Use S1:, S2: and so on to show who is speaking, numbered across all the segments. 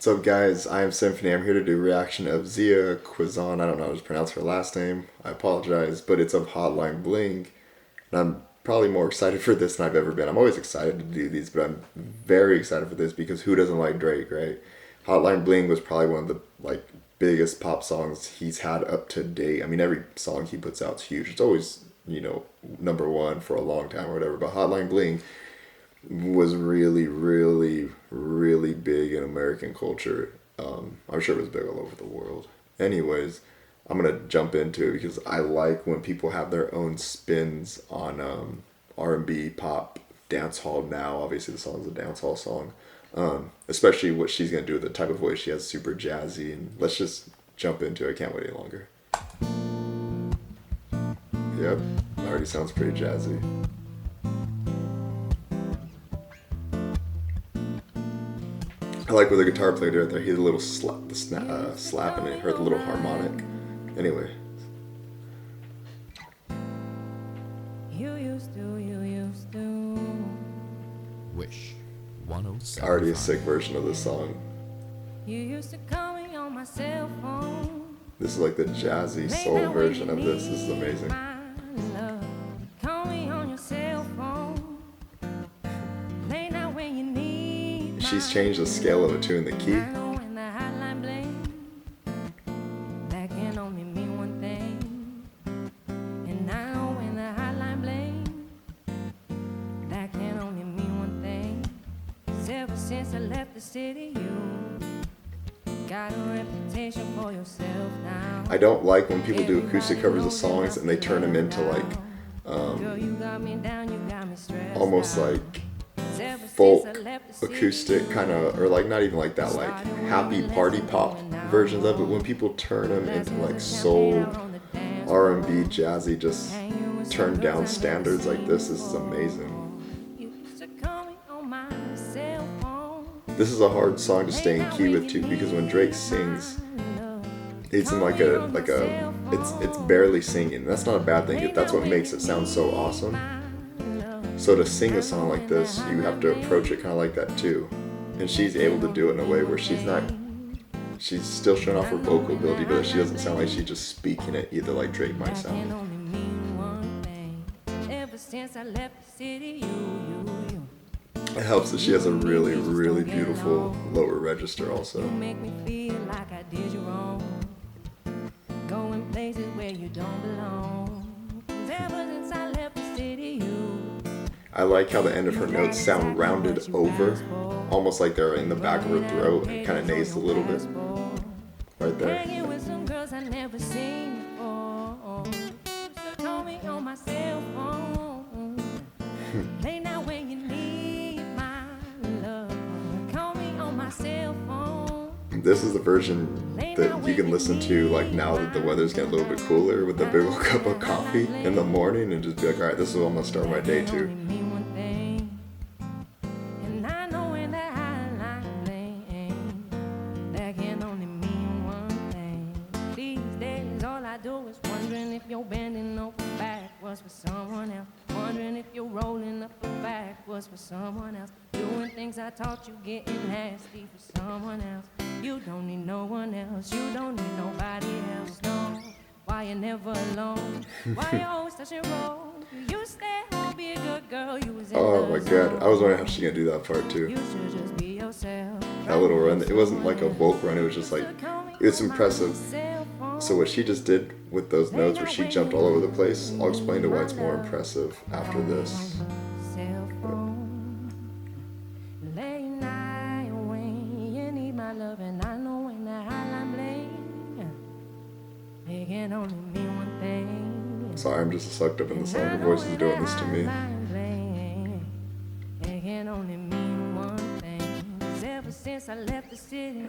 S1: What's up, guys? Iamsymphony. I'm here to do a reaction of Zia Quizon. I don't know how to pronounce her last name. I apologize, but it's of Hotline Bling. And I'm probably more excited for this than I've ever been. I'm always excited to do these, but I'm very excited for this because who doesn't like Drake, right? Hotline Bling was probably one of the biggest pop songs he's had up to date. I mean, every song he puts out is huge. It's always, number one for a long time or whatever. But Hotline Bling was really, really, really big in American culture. I'm sure it was big all over the world. Anyways, I'm gonna jump into it because I like when people have their own spins on R&B, pop, dance hall. Now, obviously, the song is a dance hall song. Especially what she's gonna do with the type of voice she has, super jazzy. And let's just jump into it. I can't wait any longer. Yep, already sounds pretty jazzy. I like with the guitar player right there. He had a little slap and it heard the little harmonic. Anyway.
S2: You used to.
S3: Wish 107.
S1: Already a sick version of this song.
S2: You used to call me on my cell phone.
S1: This is like the jazzy soul version of this. This is amazing.
S2: Call me on your cell phone. Late night when you need.
S1: She's changed the scale of it too in the key.
S2: That can only mean one thing. And now when the hotline bling, that can only mean one thing. 'Cause ever since I left the city, you got a reputation for yourself now.
S1: I don't like when people do acoustic covers of songs and they turn them into
S2: Girl, you got me down, you got me stressed
S1: almost
S2: out.
S1: like folk acoustic kind of, or like not even like that, like happy party pop versions of it. When people turn them into like soul, R&B, jazzy, just turn down standards like this is amazing. This is a hard song to stay in key with too, because when Drake sings, it's in it's barely singing. That's not a bad thing. That's what makes it sound so awesome. So to sing a song like this, you have to approach it kind of like that too. And she's able to do it in a way where she's still showing off her vocal ability, but she doesn't sound like she's just speaking it either like Drake might sound. It helps that she has a really, really beautiful lower register also.
S2: You make me feel like I did you wrong. Going places where you don't belong. Ever since I left the city,
S1: I like how the end of her notes sound rounded over, almost like they're in the back of her throat, and kind of nased a little bit. Right there.
S2: hanging with some girls I never seen before. So call me on my cell phone. Late night when you need my love. Call me on my cell phone.
S1: This is the version that you can listen to like now that the weather's getting a little bit cooler with a big old cup of coffee in the morning and just be like, alright, this is what I'm going to start my day to.
S2: And I know when that hotline bling, that can only mean one thing. These days all I do is wondering if you're bending over backwards for someone else. Wondering if you're rolling up and backwards for someone else. Doing things I taught you, getting nasty for someone else. You don't need no one else. You don't need nobody else. No. Why you never alone? Why you always touch and roll? You stay home, be a good girl. You was in
S1: Oh my god, I was wondering how she's gonna do that part too.
S2: You should just be yourself.
S1: That little run, it wasn't like a vocal run, it was just like, it's impressive. So what she just did with those notes where she jumped all over the place, I'll explain to why it's more impressive after this.
S2: Cell phone. Late night when you need my love, and I know when the hotline bling, it can only mean one thing.
S1: Sorry, I'm just sucked up in the song. Her voice is doing this to me.
S2: It can only mean one thing. 'Cause ever since I left the city,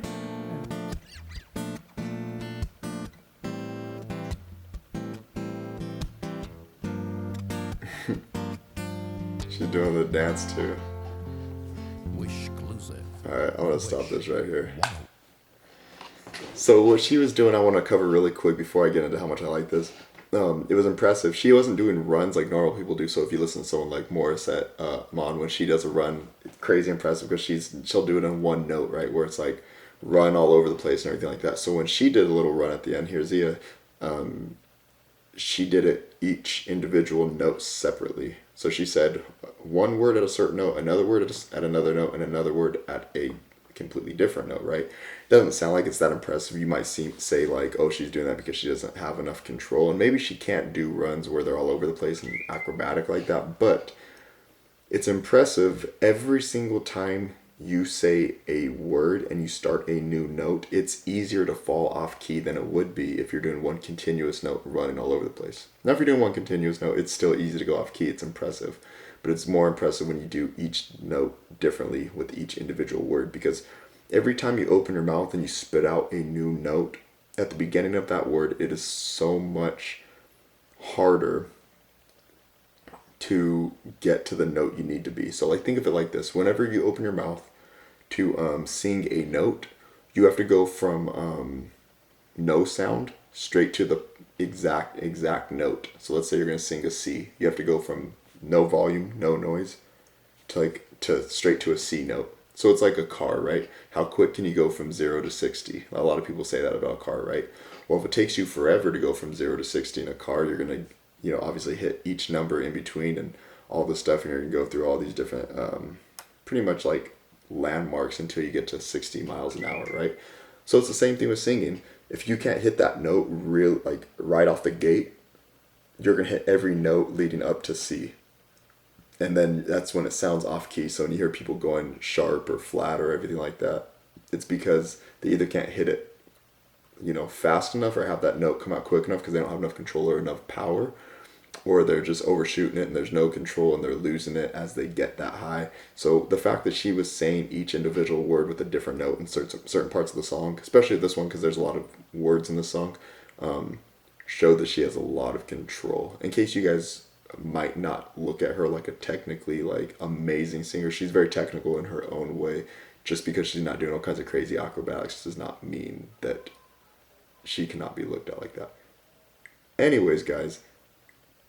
S1: She's doing the dance too.
S3: Wish exclusive.
S1: Alright, I want to stop this right here. So what she was doing, I want to cover really quick before I get into how much I like this. It was impressive. She wasn't doing runs like normal people do. So if you listen to someone like Morissette, Mon, when she does a run, it's crazy impressive because she'll do it in one note, right? Where it's like run all over the place and everything like that. So when she did a little run at the end here, Zia, she did it each individual note separately. So she said one word at a certain note, another word at another note, and another word at a completely different note, right? It doesn't sound like it's that impressive. You might say like, oh, she's doing that because she doesn't have enough control, and maybe she can't do runs where they're all over the place and acrobatic like that, but it's impressive every single time you say a word and you start a new note. It's easier to fall off key than it would be if you're doing one continuous note running all over the place. Now, if you're doing one continuous note, it's still easy to go off key. It's impressive. But it's more impressive when you do each note differently with each individual word, because every time you open your mouth and you spit out a new note, at the beginning of that word, it is so much harder to get to the note you need to be. So like, think of it like this: whenever you open your mouth to sing a note, you have to go from no sound straight to the exact note. So let's say you're going to sing a C. You have to go from no volume, no noise, to straight to a C note. So it's like a car, right? How quick can you go from 0 to 60? A lot of people say that about a car, right? Well, if it takes you forever to go from 0 to 60 in a car, you're going to, obviously hit each number in between and all this stuff, and you're going to go through all these different, pretty much like landmarks until you get to 60 miles an hour, right? So it's the same thing with singing. If you can't hit that note right off the gate, you're going to hit every note leading up to C. And then that's when it sounds off key. So when you hear people going sharp or flat or everything like that, it's because they either can't hit it, fast enough, or have that note come out quick enough because they don't have enough control or enough power, or they're just overshooting it and there's no control and they're losing it as they get that high. So the fact that she was saying each individual word with a different note in certain parts of the song, especially this one because there's a lot of words in the song, showed that she has a lot of control. In case you guys might not look at her like a technically amazing singer, she's very technical in her own way. Just because she's not doing all kinds of crazy acrobatics does not mean that she cannot be looked at like that. Anyways, guys,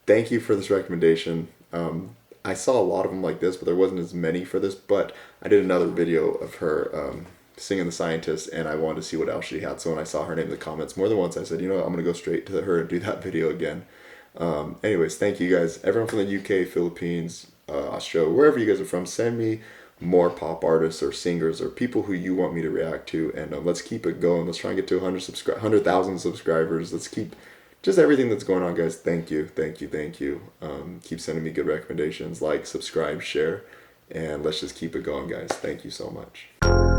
S1: thank you for this recommendation. I saw a lot of them like this, but there wasn't as many for this. But I did another video of her singing The Scientist, and I wanted to see what else she had. So when I saw her name in the comments more than once, I said, I'm going to go straight to her and do that video again. Anyways, thank you guys. Everyone from the UK, Philippines, Australia, wherever you guys are from, send me more pop artists or singers or people who you want me to react to, and let's keep it going. Let's try and get to 100,000 subscribers. Let's keep just everything that's going on, guys. Thank you. Keep sending me good recommendations, like, subscribe, share, and let's just keep it going, guys. Thank you so much.